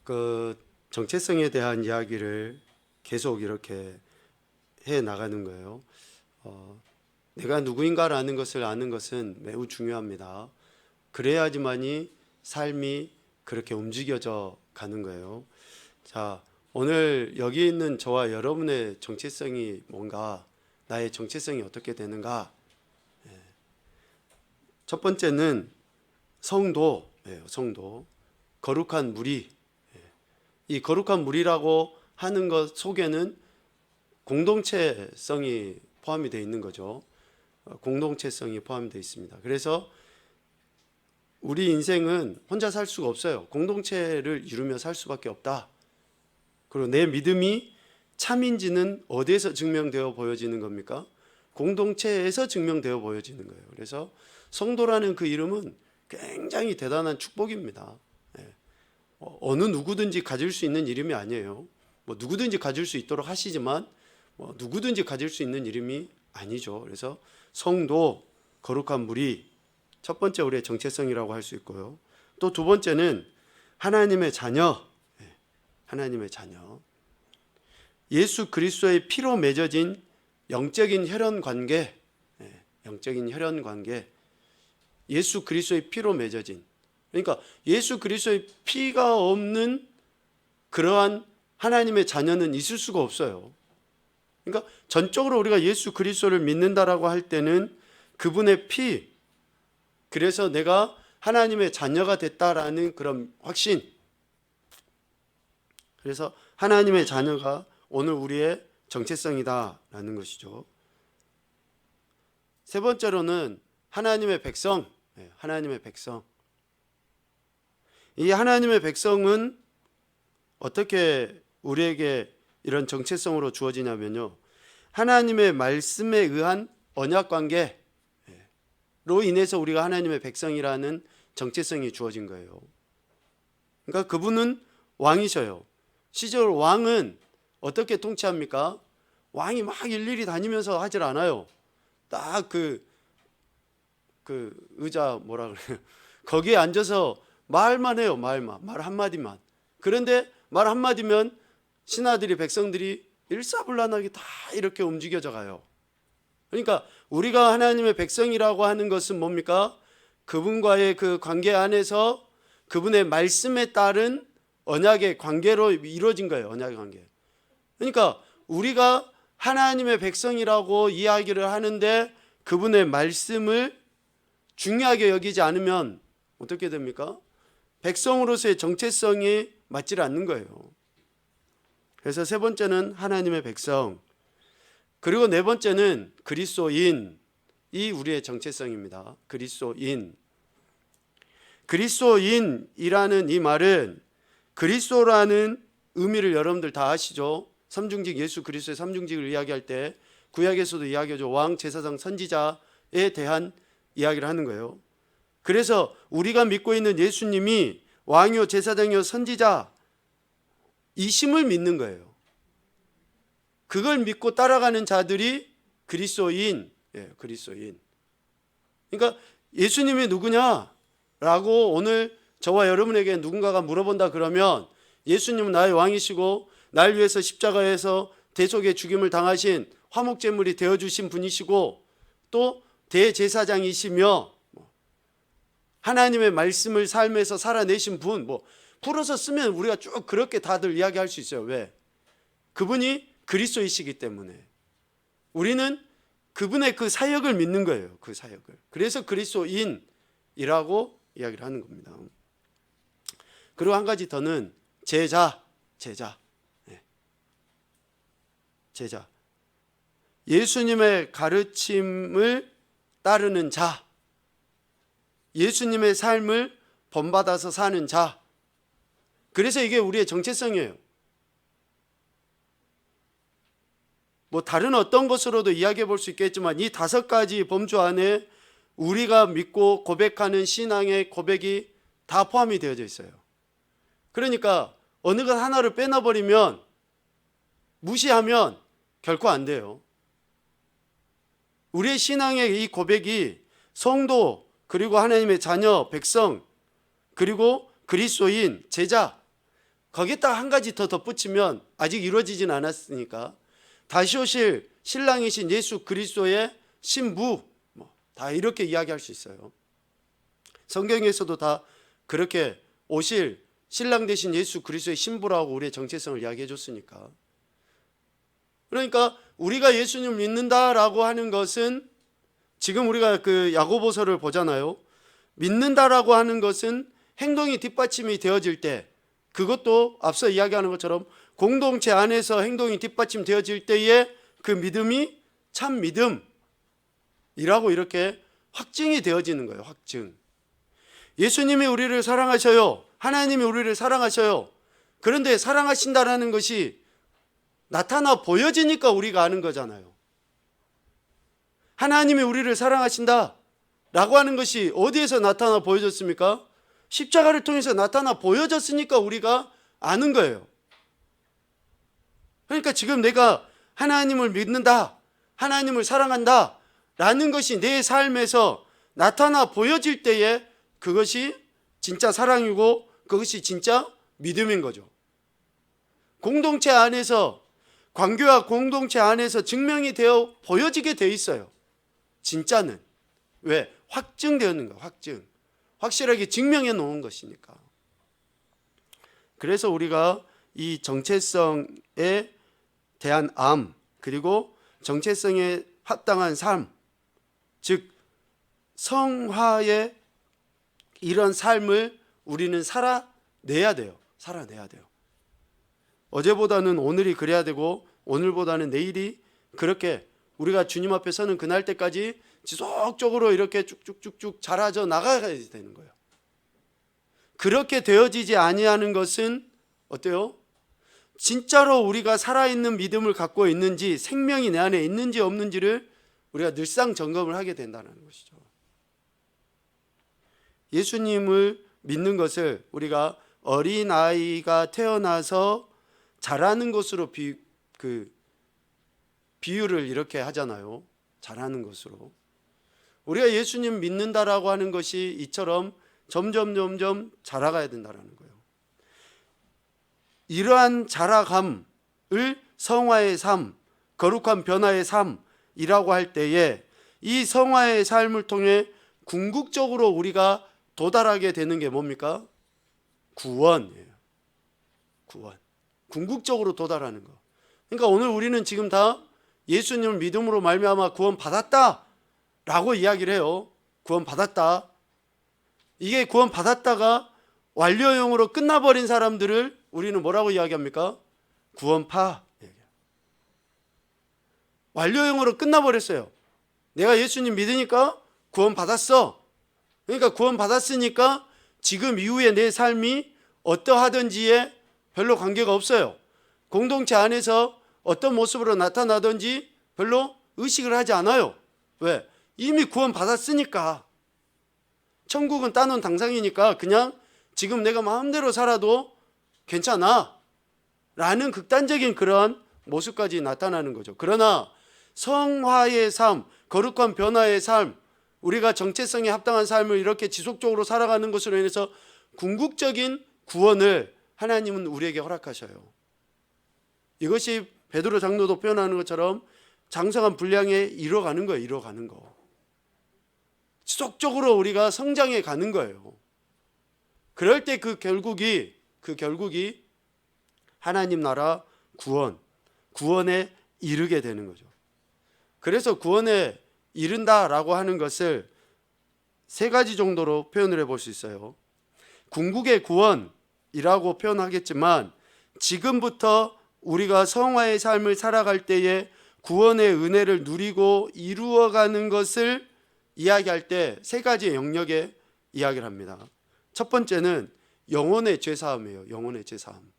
그 정체성에 대한 이야기를 계속 이렇게 해 나가는 거예요. 내가 누구인가라는 것을 아는 것은 매우 중요합니다. 그래야지만이 삶이 그렇게 움직여져 가는 거예요. 자, 오늘 여기 있는 저와 여러분의 정체성이 뭔가, 나의 정체성이 어떻게 되는가? 첫 번째는 성도예요. 성도. 거룩한 무리. 이 거룩한 무리라고 하는 것 속에는 공동체성이 포함이 되어 있는 거죠. 공동체성이 포함이 되어 있습니다. 그래서 우리 인생은 혼자 살 수가 없어요. 공동체를 이루며 살 수밖에 없다. 그리고 내 믿음이 참인지는 어디에서 증명되어 보여지는 겁니까? 공동체에서 증명되어 보여지는 거예요. 그래서 성도라는 그 이름은 굉장히 대단한 축복입니다. 어느 누구든지 가질 수 있는 이름이 아니에요. 누구든지 가질 수 있도록 하시지만 누구든지 가질 수 있는 이름이 아니죠. 그래서 성도, 거룩한 무리, 첫 번째 우리의 정체성이라고 할 수 있고요. 또 두 번째는 하나님의 자녀, 하나님의 자녀. 예수 그리스도의 피로 맺어진 영적인 혈연 관계, 영적인 혈연 관계. 예수 그리스도의 피로 맺어진. 그러니까 예수 그리스도의 피가 없는 그러한 하나님의 자녀는 있을 수가 없어요. 그러니까 전적으로 우리가 예수 그리스도를 믿는다라고 할 때는 그분의 피, 그래서 내가 하나님의 자녀가 됐다라는 그런 확신. 그래서 하나님의 자녀가 오늘 우리의 정체성이다라는 것이죠. 세 번째로는 하나님의 백성, 하나님의 백성. 이 하나님의 백성은 어떻게 우리에게 이런 정체성으로 주어지냐면요, 하나님의 말씀에 의한 언약 관계로 인해서 우리가 하나님의 백성이라는 정체성이 주어진 거예요. 그러니까 그분은 왕이셔요. 실제로 왕은 어떻게 통치합니까? 왕이 막 일일이 다니면서 하질 않아요. 딱 그 의자 뭐라 그래요? 거기에 앉아서 말만 해요. 말 한마디만. 그런데 말 한마디면 신하들이, 백성들이 일사불란하게 다 이렇게 움직여져 가요. 그러니까 우리가 하나님의 백성이라고 하는 것은 뭡니까? 그분과의 그 관계 안에서 그분의 말씀에 따른 언약의 관계로 이루어진 거예요. 언약의 관계. 그러니까 우리가 하나님의 백성이라고 이야기를 하는데 그분의 말씀을 중요하게 여기지 않으면 어떻게 됩니까? 백성으로서의 정체성이 맞지 않는 거예요. 그래서 세 번째는 하나님의 백성, 그리고 네 번째는 그리스도인이 우리의 정체성입니다. 그리스도인. 그리스도인이라는 이 말은 그리스도라는 의미를 여러분들 다 아시죠? 삼중직, 예수 그리스도의 삼중직을 이야기할 때 구약에서도 이야기하죠. 왕, 제사장, 선지자에 대한 이야기를 하는 거예요. 그래서 우리가 믿고 있는 예수님이 왕이요, 제사장이요, 선지자 이심을 믿는 거예요. 그걸 믿고 따라가는 자들이 그리스도인, 그리스도인. 그러니까 예수님이 누구냐라고 오늘 저와 여러분에게 누군가가 물어본다 그러면 예수님은 나의 왕이시고 날 위해서 십자가에서 대속의 죽임을 당하신 화목제물이 되어주신 분이시고 또 대제사장이시며 하나님의 말씀을 삶에서 살아내신 분, 풀어서 쓰면 우리가 쭉 그렇게 다들 이야기할 수 있어요. 왜? 그분이 그리스도이시기 때문에 우리는 그분의 그 사역을 믿는 거예요. 그 사역을. 그래서 그리스도인이라고 이야기를 하는 겁니다. 그리고 한 가지 더는 제자. 예수님의 가르침을 따르는 자, 예수님의 삶을 본받아서 사는 자. 그래서 이게 우리의 정체성이에요. 다른 어떤 것으로도 이야기해 볼 수 있겠지만 이 5가지 범주 안에 우리가 믿고 고백하는 신앙의 고백이 다 포함이 되어져 있어요. 그러니까 어느 것 하나를 빼놔버리면, 무시하면 결코 안 돼요. 우리의 신앙의 이 고백이 성도, 그리고 하나님의 자녀, 백성, 그리고 그리스도인, 제자, 거기다 한 가지 더 덧붙이면 아직 이루어지진 않았으니까 다시 오실 신랑이신 예수 그리스도의 신부, 다 이렇게 이야기할 수 있어요. 성경에서도 다 그렇게 오실 신랑 되신 예수 그리스도의 신부라고 우리의 정체성을 이야기해 줬으니까. 그러니까 우리가 예수님을 믿는다라고 하는 것은, 지금 우리가 그 야고보서를 보잖아요. 믿는다라고 하는 것은 행동이 뒷받침이 되어질 때, 그것도 앞서 이야기하는 것처럼 공동체 안에서 행동이 뒷받침되어질 때에 그 믿음이 참 믿음이라고 이렇게 확증이 되어지는 거예요. 확증. 예수님이 우리를 사랑하셔요. 하나님이 우리를 사랑하셔요. 그런데 사랑하신다라는 것이 나타나 보여지니까 우리가 아는 거잖아요. 하나님이 우리를 사랑하신다 라고 하는 것이 어디에서 나타나 보여졌습니까? 십자가를 통해서 나타나 보여졌으니까 우리가 아는 거예요. 그러니까 지금 내가 하나님을 믿는다, 하나님을 사랑한다 라는 것이 내 삶에서 나타나 보여질 때에 그것이 진짜 사랑이고 그것이 진짜 믿음인 거죠. 공동체 안에서, 관계와 공동체 안에서 증명이 되어 보여지게 돼 있어요. 진짜는. 왜? 확증되는 거예요. 확증. 확실하게 증명해 놓은 것이니까. 그래서 우리가 이 정체성에 대한 암, 그리고 정체성에 합당한 삶, 즉 성화의 이런 삶을 우리는 살아내야 돼요. 살아내야 돼요. 어제보다는 오늘이 그래야 되고 오늘보다는 내일이 그렇게 우리가 주님 앞에 서는 그날 때까지 지속적으로 이렇게 쭉쭉쭉쭉 자라져 나가야 되는 거예요. 그렇게 되어지지 아니하는 것은 어때요? 진짜로 우리가 살아있는 믿음을 갖고 있는지, 생명이 내 안에 있는지 없는지를 우리가 늘상 점검을 하게 된다는 것이죠. 예수님을 믿는 것을 우리가 어린아이가 태어나서 자라는 것으로 비유를 이렇게 하잖아요. 자라는 것으로. 우리가 예수님 믿는다라고 하는 것이 이처럼 점점 자라가야 된다는 거예요. 이러한 자라감을 성화의 삶, 거룩한 변화의 삶이라고 할 때에 이 성화의 삶을 통해 궁극적으로 우리가 도달하게 되는 게 뭡니까? 구원이에요. 구원. 궁극적으로 도달하는 거. 그러니까 오늘 우리는 지금 다 예수님을 믿음으로 말미암아 구원 받았다라고 이야기를 해요. 구원 받았다. 이게 구원 받았다가 완료형으로 끝나버린 사람들을 우리는 뭐라고 이야기합니까? 구원파. 완료형으로 끝나버렸어요. 내가 예수님 믿으니까 구원 받았어. 그러니까 구원 받았으니까 지금 이후에 내 삶이 어떠하든지에 별로 관계가 없어요. 공동체 안에서 어떤 모습으로 나타나든지 별로 의식을 하지 않아요. 왜? 이미 구원 받았으니까. 천국은 따놓은 당상이니까 그냥 지금 내가 마음대로 살아도 괜찮아 라는 극단적인 그런 모습까지 나타나는 거죠. 그러나 성화의 삶, 거룩한 변화의 삶, 우리가 정체성에 합당한 삶을 이렇게 지속적으로 살아가는 것으로 인해서 궁극적인 구원을 하나님은 우리에게 허락하셔요. 이것이 베드로 장로도 표현하는 것처럼 장성한 분량에 이뤄가는 거예요. 이뤄가는 거. 지속적으로 우리가 성장해 가는 거예요. 그럴 때 그 결국이 하나님 나라 구원에 이르게 되는 거죠. 그래서 구원에 이른다라고 하는 것을 세 가지 정도로 표현을 해볼 수 있어요. 궁극의 구원이라고 표현하겠지만 지금부터 우리가 성화의 삶을 살아갈 때에 구원의 은혜를 누리고 이루어가는 것을 이야기할 때 세 가지의 영역에 이야기를 합니다. 첫 번째는 영혼의 죄사함이에요. 영혼의 죄사함.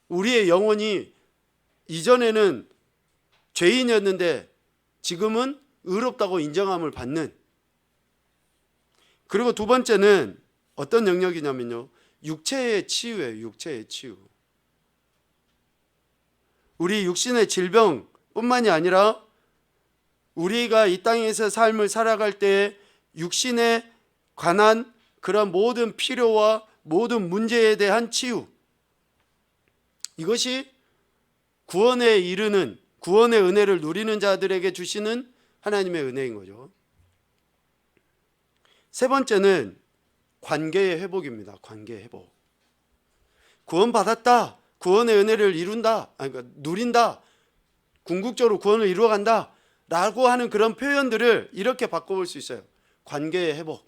우리의 영혼이 이전에는 죄인이었는데 지금은 의롭다고 인정함을 받는. 그리고 두 번째는 어떤 영역이냐면요, 육체의 치유예요. 육체의 치유. 우리 육신의 질병뿐만이 아니라 우리가 이 땅에서 삶을 살아갈 때 육신의 관한 그런 모든 필요와 모든 문제에 대한 치유, 이것이 구원에 이르는, 구원의 은혜를 누리는 자들에게 주시는 하나님의 은혜인 거죠. 세 번째는 관계의 회복입니다. 관계의 회복. 구원받았다, 구원의 은혜를 그러니까 누린다, 궁극적으로 구원을 이루어간다 라고 하는 그런 표현들을 이렇게 바꿔볼 수 있어요. 관계의 회복.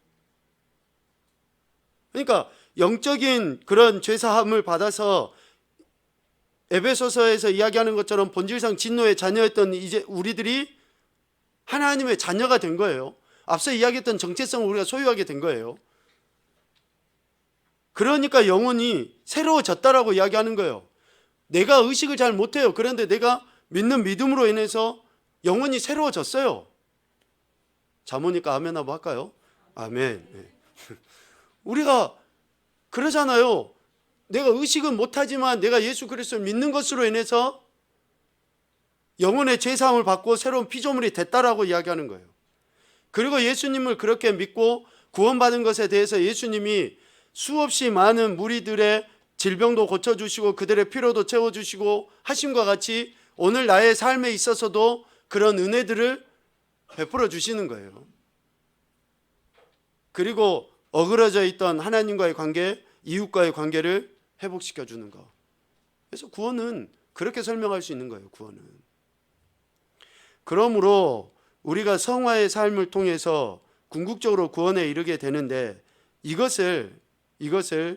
그러니까 영적인 그런 죄사함을 받아서 에베소서에서 이야기하는 것처럼 본질상 진노의 자녀였던 이제 우리들이 하나님의 자녀가 된 거예요. 앞서 이야기했던 정체성을 우리가 소유하게 된 거예요. 그러니까 영혼이 새로워졌다라고 이야기하는 거예요. 내가 의식을 잘 못해요. 그런데 내가 믿는 믿음으로 인해서 영혼이 새로워졌어요. 잠오니까 아멘 하고 할까요? 아멘. 네. 우리가 그러잖아요. 내가 의식은 못하지만 내가 예수 그리스도를 믿는 것으로 인해서 영혼의 죄사함을 받고 새로운 피조물이 됐다라고 이야기하는 거예요. 그리고 예수님을 그렇게 믿고 구원받은 것에 대해서 예수님이 수없이 많은 무리들의 질병도 고쳐주시고 그들의 피로도 채워주시고 하심과 같이 오늘 나의 삶에 있어서도 그런 은혜들을 베풀어 주시는 거예요. 그리고 어그러져 있던 하나님과의 관계, 이웃과의 관계를 회복시켜 주는 것. 그래서 구원은 그렇게 설명할 수 있는 거예요. 구원은. 그러므로 우리가 성화의 삶을 통해서 궁극적으로 구원에 이르게 되는데 이것을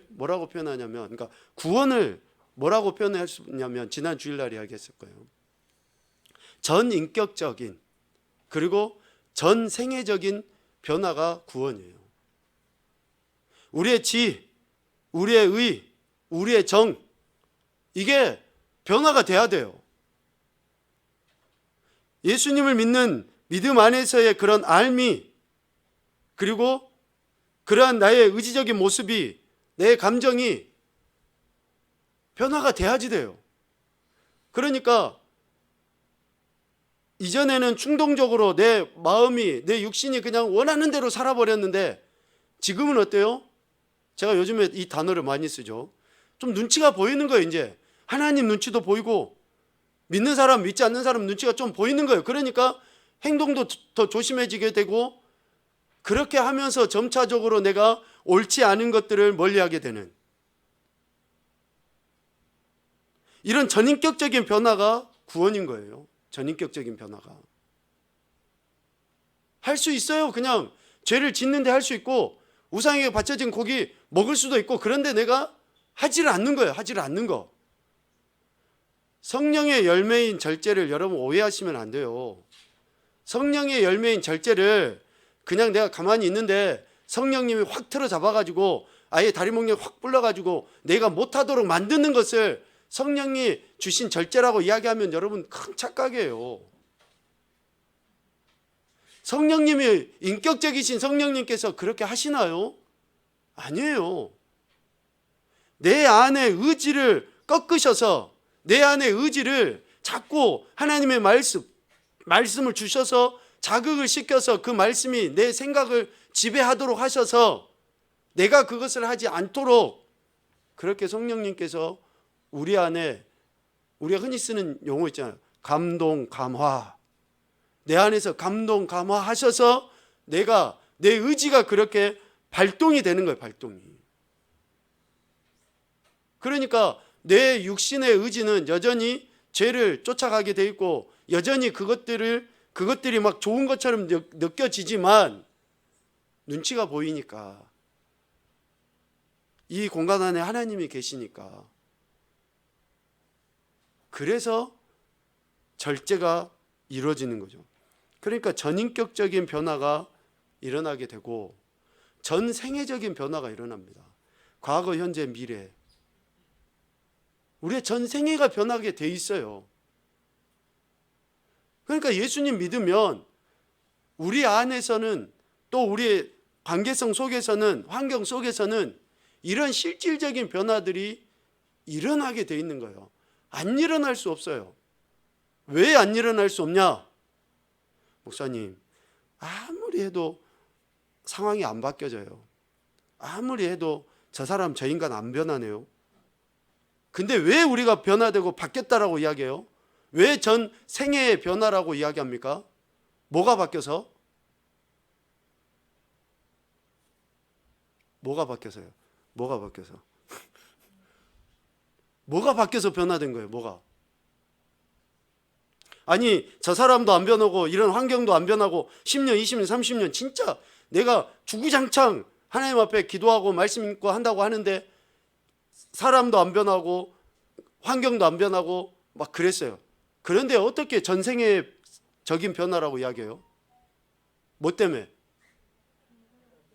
뭐라고 표현하냐면, 그러니까 구원을 뭐라고 표현할 수 있냐면 지난 주일날 이야기했을 거예요. 전인격적인 그리고 전생애적인 변화가 구원이에요. 우리의 지, 우리의 의, 우리의 정, 이게 변화가 돼야 돼요. 예수님을 믿는 믿음 안에서의 그런 알미, 그리고 그러한 나의 의지적인 모습이, 내 감정이 변화가 돼야지 돼요. 그러니까 이전에는 충동적으로 내 마음이, 내 육신이 그냥 원하는 대로 살아버렸는데 지금은 어때요? 제가 요즘에 이 단어를 많이 쓰죠. 좀 눈치가 보이는 거예요. 이제 하나님 눈치도 보이고 믿는 사람, 믿지 않는 사람 눈치가 좀 보이는 거예요. 그러니까 행동도 더 조심해지게 되고 그렇게 하면서 점차적으로 내가 옳지 않은 것들을 멀리하게 되는 이런 전인격적인 변화가 구원인 거예요. 전인격적인 변화가. 할 수 있어요. 그냥 죄를 짓는데 할 수 있고 우상에게 바쳐진 고기 먹을 수도 있고, 그런데 내가 하지를 않는 거예요. 하지를 않는 거. 성령의 열매인 절제를 여러분 오해하시면 안 돼요. 성령의 열매인 절제를 그냥 내가 가만히 있는데 성령님이 확 틀어 잡아가지고 아예 다리목에 확 불러가지고 내가 못하도록 만드는 것을 성령이 주신 절제라고 이야기하면 여러분 큰 착각이에요. 성령님이, 인격적이신 성령님께서 그렇게 하시나요? 아니에요. 내 안의 의지를 꺾으셔서 내 안의 의지를 자꾸 하나님의 말씀을 주셔서 자극을 시켜서 그 말씀이 내 생각을 지배하도록 하셔서 내가 그것을 하지 않도록 그렇게 성령님께서 우리 안에, 우리가 흔히 쓰는 용어 있잖아요. 감동, 감화. 내 안에서 감동, 감화하셔서 내가, 내 의지가 그렇게 발동이 되는 거예요. 발동이. 그러니까 내 육신의 의지는 여전히 죄를 쫓아가게 돼 있고 여전히 그것들이 막 좋은 것처럼 느껴지지만 눈치가 보이니까, 이 공간 안에 하나님이 계시니까, 그래서 절제가 이루어지는 거죠. 그러니까 전인격적인 변화가 일어나게 되고 전생애적인 변화가 일어납니다. 과거, 현재, 미래. 우리의 전생애가 변하게 돼 있어요. 그러니까 예수님 믿으면 우리 안에서는, 또 우리의 관계성 속에서는, 환경 속에서는 이런 실질적인 변화들이 일어나게 돼 있는 거예요. 안 일어날 수 없어요. 왜 안 일어날 수 없냐? 목사님, 아무리 해도 상황이 안 바뀌어져요. 아무리 해도 저 사람 저 인간 안 변하네요. 근데 왜 우리가 변화되고 바뀌었다라고 이야기해요? 왜 전 생애의 변화라고 이야기합니까? 뭐가 바뀌어서? 뭐가 바뀌어서요? 뭐가 바뀌어서? 뭐가 바뀌어서 변화된 거예요? 뭐가? 아니 저 사람도 안 변하고 이런 환경도 안 변하고 10년, 20년, 30년 진짜 내가 주구장창 하나님 앞에 기도하고 말씀 읽고 한다고 하는데 사람도 안 변하고 환경도 안 변하고 막 그랬어요. 그런데 어떻게 전생애적인 변화라고 이야기해요? 뭐 때문에?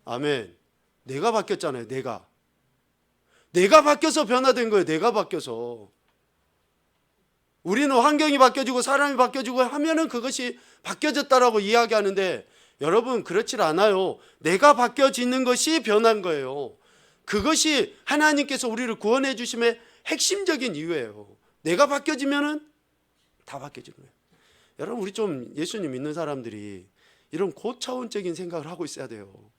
아멘. 내가 바뀌었잖아요. 내가 바뀌어서 변화된 거예요. 내가 바뀌어서. 우리는 환경이 바뀌어지고 사람이 바뀌어지고 하면은 그것이 바뀌어졌다라고 이야기하는데 여러분 그렇지 않아요. 내가 바뀌어지는 것이 변한 거예요. 그것이 하나님께서 우리를 구원해 주심의 핵심적인 이유예요. 내가 바뀌어지면은 다 바뀌어지는 거예요. 여러분 우리 좀 예수님 믿는 사람들이 이런 고차원적인 생각을 하고 있어야 돼요.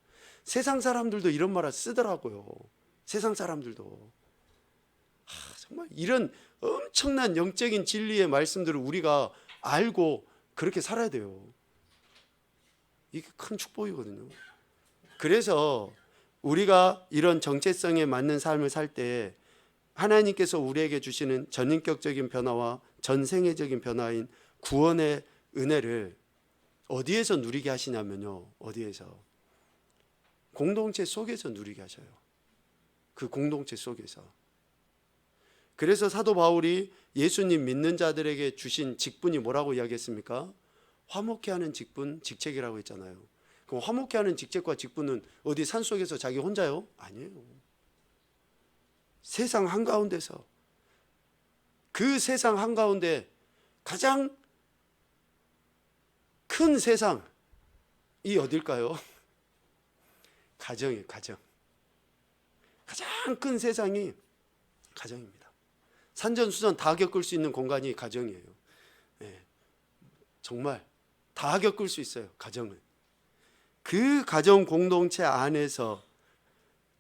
세상 사람들도 이런 말을 쓰더라고요. 세상 사람들도 정말 이런 엄청난 영적인 진리의 말씀들을 우리가 알고 그렇게 살아야 돼요. 이게 큰 축복이거든요. 그래서 우리가 이런 정체성에 맞는 삶을 살 때 하나님께서 우리에게 주시는 전인격적인 변화와 전생애적인 변화인 구원의 은혜를 어디에서 누리게 하시냐면요. 어디에서? 공동체 속에서 누리게 하셔요. 그 공동체 속에서. 그래서 사도 바울이 예수님 믿는 자들에게 주신 직분이 뭐라고 이야기했습니까? 화목해 하는 직분, 직책이라고 했잖아요. 그럼 화목해 하는 직책과 직분은 어디 산속에서 자기 혼자요? 아니에요. 세상 한가운데서, 그 세상 한가운데 가장 큰 세상이 어딜까요? 가정이에요. 가정. 가장 큰 세상이 가정입니다. 산전수전 다 겪을 수 있는 공간이 가정이에요. 네. 정말 다 겪을 수 있어요. 가정은. 그 가정 공동체 안에서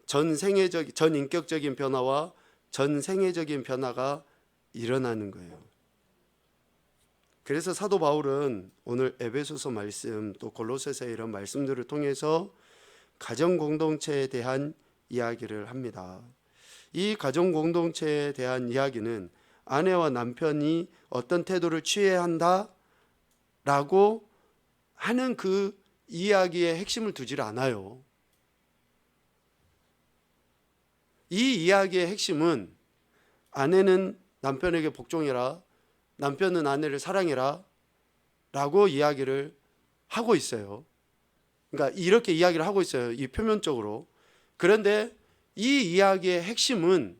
전인격적인 변화와 전생애적인 변화가 일어나는 거예요. 그래서 사도 바울은 오늘 에베소서 말씀 또 골로새서의 이런 말씀들을 통해서 가정 공동체에 대한 이야기를 합니다. 이 가정 공동체에 대한 이야기는 아내와 남편이 어떤 태도를 취해야 한다라고 하는 그 이야기의 핵심을 두질 않아요. 이 이야기의 핵심은 아내는 남편에게 복종해라, 남편은 아내를 사랑해라 라고 이야기를 하고 있어요. 그러니까 이렇게 이야기를 하고 있어요. 이 표면적으로. 그런데 이 이야기의 핵심은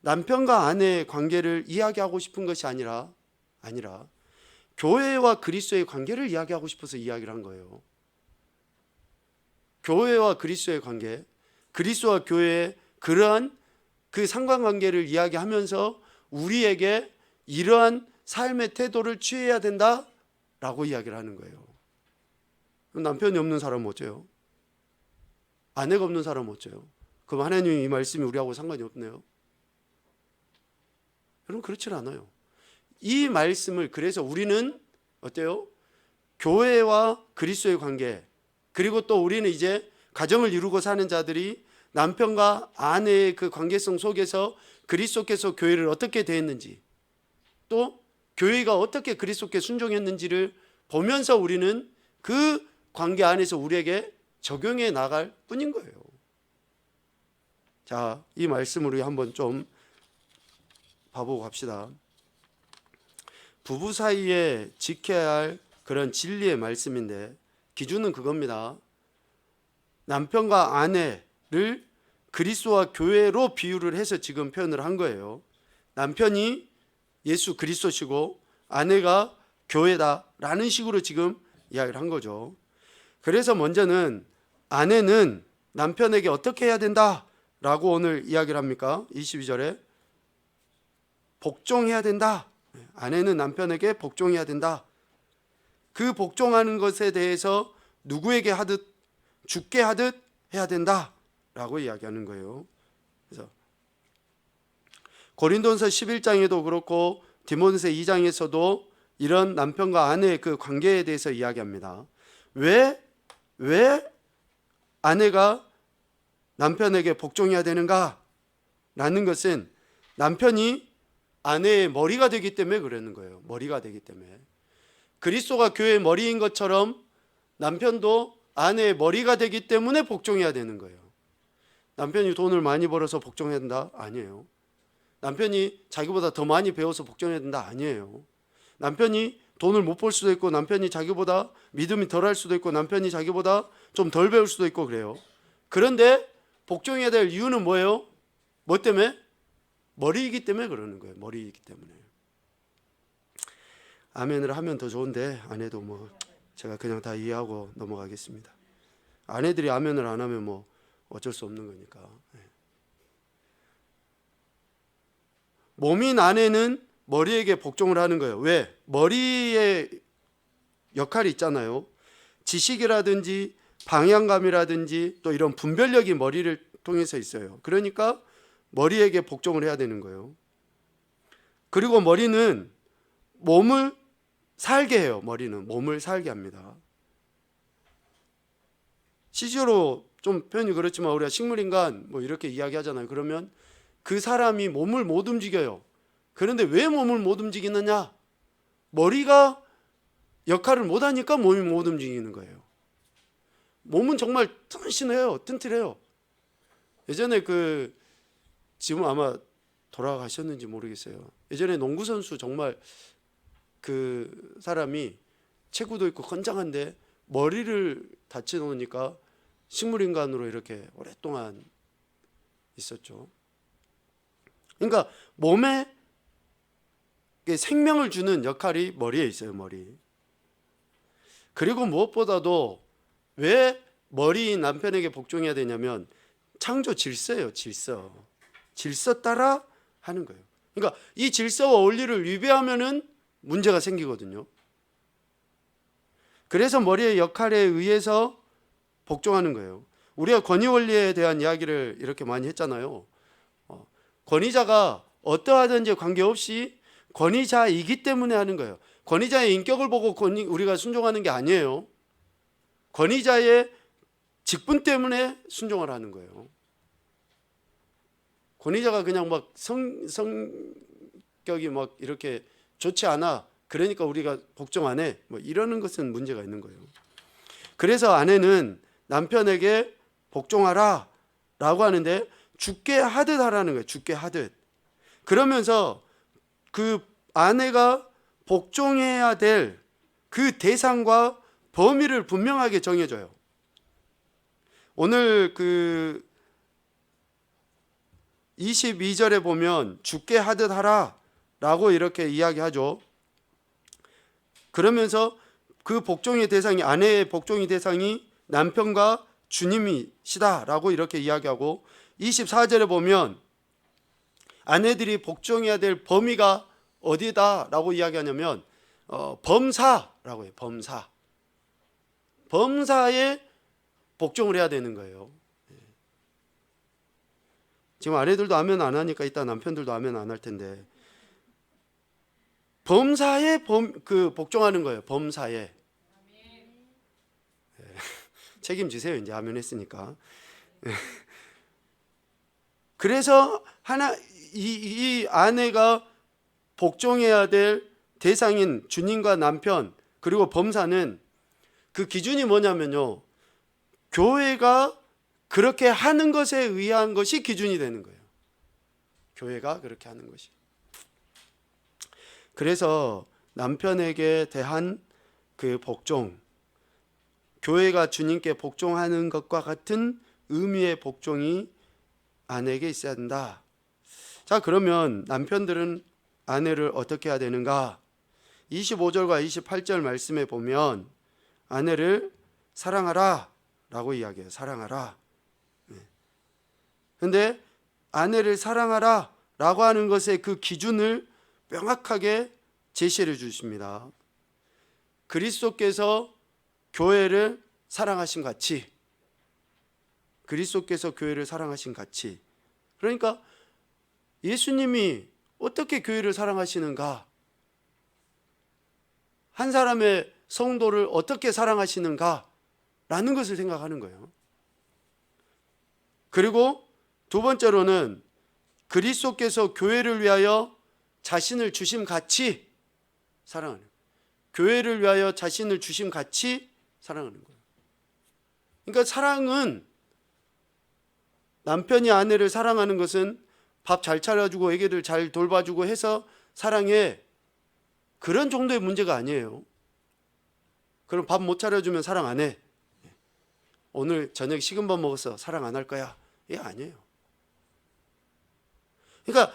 남편과 아내의 관계를 이야기하고 싶은 것이 아니라 교회와 그리스도의 관계를 이야기하고 싶어서 이야기를 한 거예요. 교회와 그리스도의 관계, 그리스도와 교회의 그러한 그 상관관계를 이야기하면서 우리에게 이러한 삶의 태도를 취해야 된다라고 이야기를 하는 거예요. 남편이 없는 사람은 어째요? 아내가 없는 사람은 어째요? 그럼 하나님 이 말씀이 우리하고 상관이 없네요. 여러분 그렇지 않아요. 이 말씀을 그래서 우리는 어때요? 교회와 그리스도의 관계, 그리고 또 우리는 이제 가정을 이루고 사는 자들이 남편과 아내의 그 관계성 속에서 그리스도께서 교회를 어떻게 대했는지, 또 교회가 어떻게 그리스도께 순종했는지를 보면서 우리는 그 관계 안에서 우리에게 적용해 나갈 뿐인 거예요. 자, 이 말씀으로 한번 좀 봐보고 갑시다. 부부 사이에 지켜야 할 그런 진리의 말씀인데 기준은 그겁니다. 남편과 아내를 그리스도와 교회로 비유를 해서 지금 표현을 한 거예요. 남편이 예수 그리스도시고 아내가 교회다라는 식으로 지금 이야기를 한 거죠. 그래서 먼저는 아내는 남편에게 어떻게 해야 된다라고 오늘 이야기를 합니까? 22절에 복종해야 된다. 아내는 남편에게 복종해야 된다. 그 복종하는 것에 대해서 누구에게 하듯 죽게 하듯 해야 된다라고 이야기하는 거예요. 그래서 고린도전서 11장에도 그렇고 디모데서 2장에서도 이런 남편과 아내의 그 관계에 대해서 이야기합니다. 왜 아내가 남편에게 복종해야 되는가? 라는 것은 남편이 아내의 머리가 되기 때문에 그러는 거예요. 머리가 되기 때문에. 그리스도가 교회의 머리인 것처럼 남편도 아내의 머리가 되기 때문에 복종해야 되는 거예요. 남편이 돈을 많이 벌어서 복종해야 된다? 아니에요. 남편이 자기보다 더 많이 배워서 복종해야 된다? 아니에요. 남편이 돈을 못 벌 수도 있고, 남편이 자기보다 믿음이 덜할 수도 있고, 남편이 자기보다 좀 덜 배울 수도 있고 그래요. 그런데 복종해야 될 이유는 뭐예요? 뭐 때문에? 머리이기 때문에 그러는 거예요. 머리이기 때문에. 아멘을 하면 더 좋은데 안 해도 뭐 제가 그냥 다 이해하고 넘어가겠습니다. 아내들이 아멘을 안 하면 뭐 어쩔 수 없는 거니까. 몸인 아내는 머리에게 복종을 하는 거예요. 왜? 머리의 역할이 있잖아요. 지식이라든지 방향감이라든지 또 이런 분별력이 머리를 통해서 있어요. 그러니까 머리에게 복종을 해야 되는 거예요. 그리고 머리는 몸을 살게 해요. 머리는 몸을 살게 합니다. CG로 좀 표현이 그렇지만 우리가 식물인간 뭐 이렇게 이야기하잖아요. 그러면 그 사람이 몸을 못 움직여요. 그런데 왜 몸을 못 움직이느냐? 머리가 역할을 못 하니까 몸이 못 움직이는 거예요. 몸은 정말 튼튼해요. 예전에 지금 아마 돌아가셨는지 모르겠어요. 예전에 농구 선수 정말 그 사람이 체구도 있고 건장한데 머리를 다쳐 놓으니까 식물인간으로 이렇게 오랫동안 있었죠. 그러니까 몸에 생명을 주는 역할이 머리에 있어요. 머리. 그리고 무엇보다도 왜 머리인 남편에게 복종해야 되냐면 창조 질서예요. 질서 따라 하는 거예요. 그러니까 이 질서와 원리를 위배하면은 문제가 생기거든요. 그래서 머리의 역할에 의해서 복종하는 거예요. 우리가 권위 원리에 대한 이야기를 이렇게 많이 했잖아요. 권위자가 어떠하든지 관계없이 권위자이기 때문에 하는 거예요. 권위자의 인격을 보고 우리가 순종하는 게 아니에요. 권위자의 직분 때문에 순종을 하는 거예요. 권위자가 그냥 막 성격이 막 이렇게 좋지 않아. 그러니까 우리가 복종 안 해. 뭐 이러는 것은 문제가 있는 거예요. 그래서 아내는 남편에게 복종하라 라고 하는데 죽게 하듯 하라는 거예요. 죽게 하듯. 그러면서 그 아내가 복종해야 될 그 대상과 범위를 분명하게 정해줘요. 오늘 22절에 보면 죽게 하듯 하라 라고 이렇게 이야기하죠. 그러면서 그 복종의 대상이, 아내의 복종의 대상이 남편과 주님이시다 라고 이렇게 이야기하고, 24절에 보면 아내들이 복종해야 될 범위가 어디다 라고 이야기하냐면 범사라고 해요. 범사에 복종을 해야 되는 거예요. 지금 아내들도 아멘 안 하니까 이따 남편들도 아멘 안 할 텐데, 범사에 복종하는 거예요. 범사에. 책임지세요. 이제 아멘 했으니까. 그래서 이 아내가 복종해야 될 대상인 주님과 남편 그리고 범사는 그 기준이 뭐냐면요, 교회가 그렇게 하는 것에 의한 것이 기준이 되는 거예요. 교회가 그렇게 하는 것이. 그래서 남편에게 대한 그 복종, 교회가 주님께 복종하는 것과 같은 의미의 복종이 아내에게 있어야 된다. 자, 그러면 남편들은 아내를 어떻게 해야 되는가? 25절과 28절 말씀에 보면 아내를 사랑하라 라고 이야기해요. 사랑하라. 그런데 아내를 사랑하라 라고 하는 것의 그 기준을 명확하게 제시해 주십니다. 그리스도께서 교회를 사랑하신 같이 그리스도께서 교회를 사랑하신 같이. 그러니까 예수님이 어떻게 교회를 사랑하시는가, 한 사람의 성도를 어떻게 사랑하시는가 라는 것을 생각하는 거예요. 그리고 두 번째로는 그리스도께서 교회를 위하여 자신을 주심 같이 사랑하는 거예요. 교회를 위하여 자신을 주심 같이 사랑하는 거예요. 그러니까 사랑은, 남편이 아내를 사랑하는 것은 밥 잘 차려주고 애기들 잘 돌봐주고 해서 사랑해, 그런 정도의 문제가 아니에요. 그럼 밥 못 차려주면 사랑 안 해. 오늘 저녁 식은 밥 먹었어, 사랑 안 할 거야. 이게 아니에요. 그러니까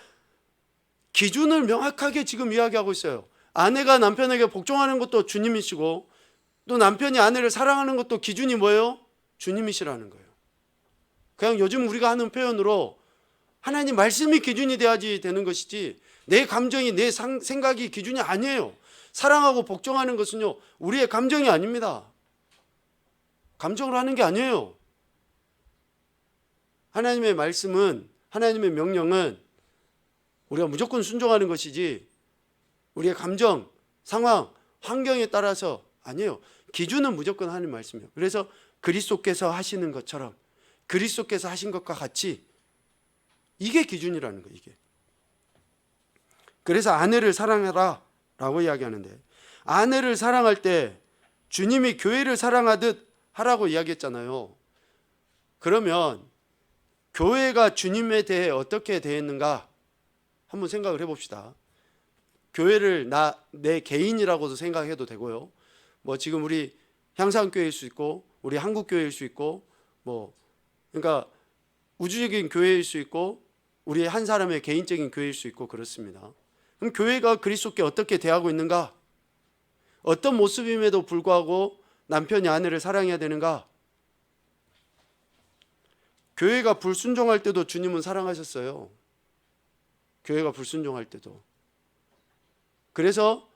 기준을 명확하게 지금 이야기하고 있어요. 아내가 남편에게 복종하는 것도 주님이시고, 또 남편이 아내를 사랑하는 것도 기준이 뭐예요? 주님이시라는 거예요. 그냥 요즘 우리가 하는 표현으로 하나님 말씀이 기준이 돼야지 되는 것이지, 내 감정이, 내 생각이 기준이 아니에요. 사랑하고 복종하는 것은요, 우리의 감정이 아닙니다. 감정으로 하는 게 아니에요. 하나님의 말씀은, 하나님의 명령은 우리가 무조건 순종하는 것이지, 우리의 감정, 상황, 환경에 따라서 아니에요. 기준은 무조건 하나님 말씀이에요. 그래서 그리스도께서 하시는 것처럼, 그리스도께서 하신 것과 같이, 이게 기준이라는 거예요. 이게. 그래서 아내를 사랑하라 라고 이야기하는데, 아내를 사랑할 때 주님이 교회를 사랑하듯 하라고 이야기했잖아요. 그러면 교회가 주님에 대해 어떻게 대했는가 한번 생각을 해봅시다. 교회를 내 개인이라고도 생각해도 되고요. 뭐 지금 우리 향상교회일 수 있고, 우리 한국교회일 수 있고, 뭐 그러니까 우주적인 교회일 수 있고, 우리 한 사람의 개인적인 교회일 수 있고 그렇습니다. 그럼 교회가 그리스도께 어떻게 대하고 있는가? 어떤 모습임에도 불구하고 남편이 아내를 사랑해야 되는가? 교회가 불순종할 때도 주님은 사랑하셨어요. 교회가 불순종할 때도. 그래서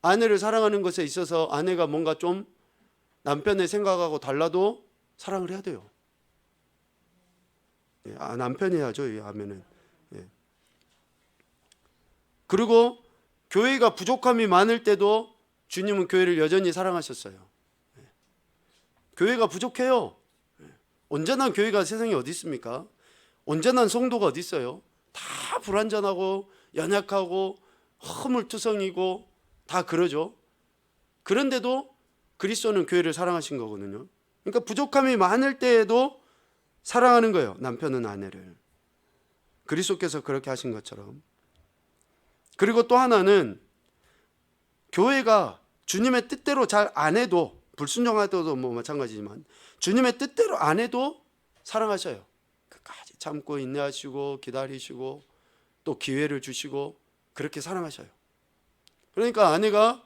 아내를 사랑하는 것에 있어서 아내가 뭔가 좀 남편의 생각하고 달라도 사랑을 해야 돼요. 남편이 해야죠. 하면은. 그리고 교회가 부족함이 많을 때도 주님은 교회를 여전히 사랑하셨어요. 교회가 부족해요. 온전한 교회가 세상에 어디 있습니까? 온전한 성도가 어디 있어요? 다 불완전하고 연약하고 허물투성이고 다 그러죠. 그런데도 그리스도는 교회를 사랑하신 거거든요. 그러니까 부족함이 많을 때에도 사랑하는 거예요. 남편은 아내를. 그리스도께서 그렇게 하신 것처럼. 그리고 또 하나는, 교회가 주님의 뜻대로 잘 안 해도, 불순종할 때도 뭐 마찬가지지만 주님의 뜻대로 안 해도 사랑하셔요. 끝까지 참고 인내하시고 기다리시고 또 기회를 주시고 그렇게 사랑하셔요. 그러니까 아내가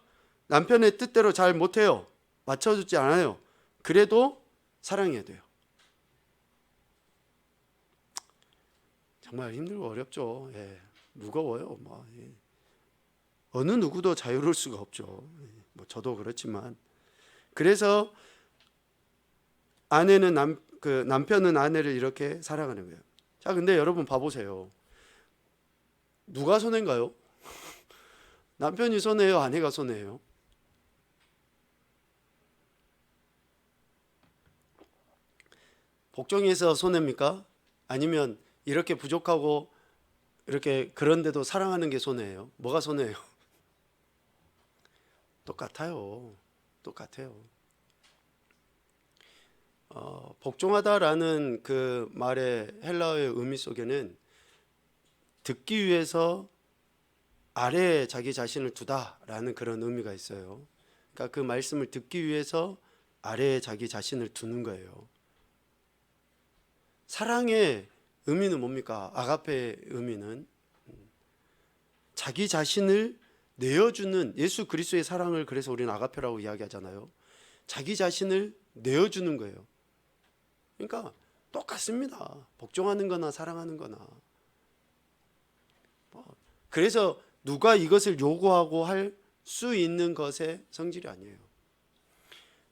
남편의 뜻대로 잘 못해요. 맞춰주지 않아요. 그래도 사랑해야 돼요. 정말 힘들고 어렵죠. 무거워요. 어느 누구도 자유로울 수가 없죠. 저도 그렇지만. 그래서 아내는 남편은 아내를 이렇게 사랑하는 거예요. 자, 근데 여러분 봐보세요. 누가 손해인가요? 남편이 손해예요? 아내가 손해예요? 복종해서 손해입니까? 아니면 이렇게 부족하고 이렇게 그런데도 사랑하는 게 손해예요? 뭐가 손해예요? 똑같아요. 복종하다라는 그 말의 헬라어의 의미 속에는 듣기 위해서 아래에 자기 자신을 두다라는 그런 의미가 있어요. 그러니까 그 말씀을 듣기 위해서 아래에 자기 자신을 두는 거예요. 사랑의 의미는 뭡니까? 아가페의 의미는 자기 자신을 내어주는, 예수 그리스도의 사랑을 그래서 우리는 아가페라고 이야기하잖아요. 자기 자신을 내어주는 거예요. 그러니까 똑같습니다. 복종하는 거나 사랑하는 거나. 그래서 누가 이것을 요구하고 할 수 있는 것의 성질이 아니에요.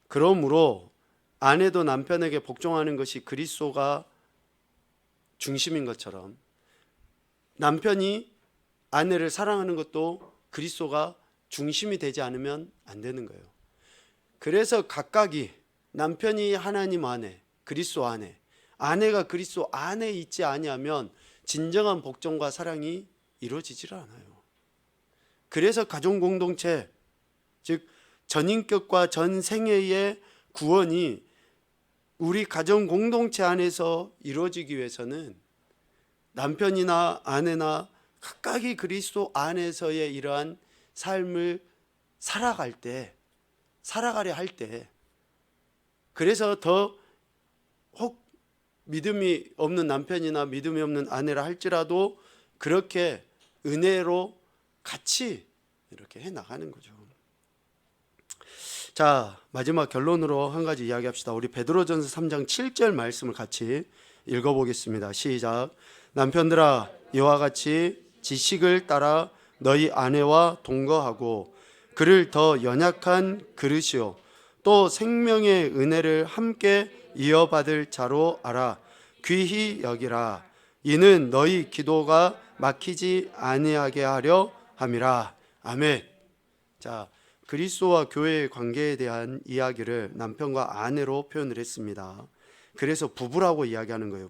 그러므로 아내도 남편에게 복종하는 것이 그리스도가 중심인 것처럼 남편이 아내를 사랑하는 것도 그리스도가 중심이 되지 않으면 안 되는 거예요. 그래서 각각이 남편이 하나님 안에, 그리스도 안에, 아내가 그리스도 안에 있지 아니하면 진정한 복종과 사랑이 이루어지질 않아요. 그래서 가족 공동체, 즉 전인격과 전생애의 구원이 우리 가정 공동체 안에서 이루어지기 위해서는 남편이나 아내나 각각이 그리스도 안에서의 이러한 삶을 살아가려 할 때, 그래서 더 혹 믿음이 없는 남편이나 믿음이 없는 아내라 할지라도 그렇게 은혜로 같이 이렇게 해 나가는 거죠. 자, 마지막 결론으로 한 가지 이야기합시다. 우리 베드로전서 3장 7절 말씀을 같이 읽어보겠습니다. 시작. 남편들아, 이와 같이 지식을 따라 너희 아내와 동거하고 그를 더 연약한 그릇이요 또 생명의 은혜를 함께 이어받을 자로 알아 귀히 여기라. 이는 너희 기도가 막히지 아니하게 하려 함이라. 아멘. 자, 그리스도와 교회의 관계에 대한 이야기를 남편과 아내로 표현을 했습니다. 그래서 부부라고 이야기하는 거예요.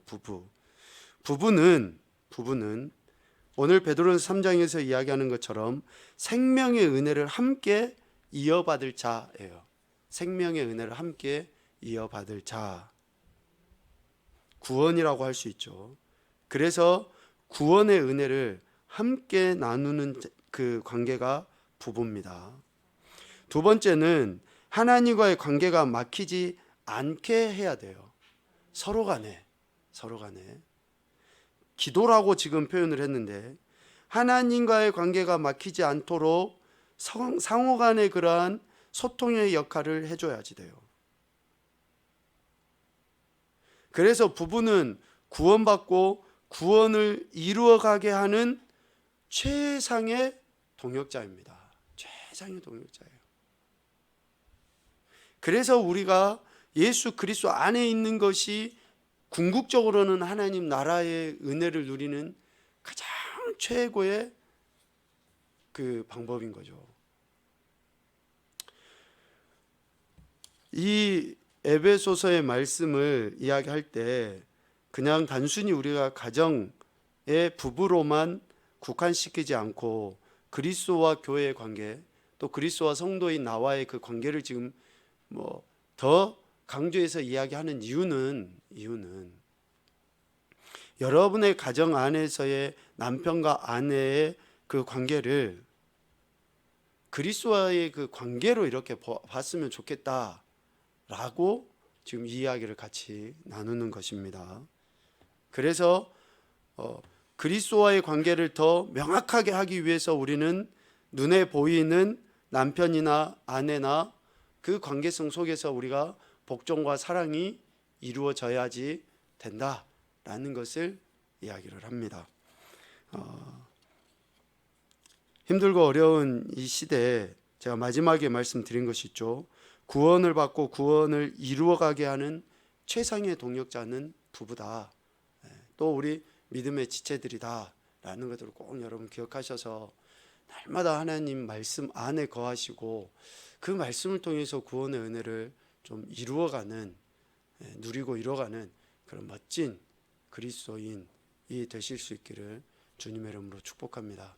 부부는 오늘 베드로전서 3장에서 이야기하는 것처럼 생명의 은혜를 함께 이어받을 자예요. 생명의 은혜를 함께 이어받을 자, 구원이라고 할 수 있죠. 그래서 구원의 은혜를 함께 나누는 그 관계가 부부입니다. 두 번째는 하나님과의 관계가 막히지 않게 해야 돼요. 서로 간에 기도라고 지금 표현을 했는데 하나님과의 관계가 막히지 않도록 상호 간의 그러한 소통의 역할을 해줘야지 돼요. 그래서 부부는 구원받고 구원을 이루어가게 하는 최상의 동역자입니다. 최상의 동역자예요. 그래서 우리가 예수 그리스도 안에 있는 것이 궁극적으로는 하나님 나라의 은혜를 누리는 가장 최고의 그 방법인 거죠. 이 에베소서의 말씀을 이야기할 때 그냥 단순히 우리가 가정의 부부로만 국한시키지 않고 그리스도와 교회의 관계, 또 그리스도와 성도인 나와의 그 관계를 지금 더 강조해서 이야기하는 이유는 여러분의 가정 안에서의 남편과 아내의 그 관계를 그리스도와의 그 관계로 이렇게 봤으면 좋겠다라고 지금 이 이야기를 같이 나누는 것입니다. 그래서 그리스도와의 관계를 더 명확하게 하기 위해서 우리는 눈에 보이는 남편이나 아내나 그 관계성 속에서 우리가 복종과 사랑이 이루어져야지 된다라는 것을 이야기를 합니다. 힘들고 어려운 이 시대에 제가 마지막에 말씀드린 것이 있죠. 구원을 받고 구원을 이루어가게 하는 최상의 동역자는 부부다. 또 우리 믿음의 지체들이다 라는 것들을 꼭 여러분 기억하셔서 날마다 하나님 말씀 안에 거하시고 그 말씀을 통해서 구원의 은혜를 좀 이루어가는, 누리고 이뤄가는 그런 멋진 그리스도인이 되실 수 있기를 주님의 이름으로 축복합니다.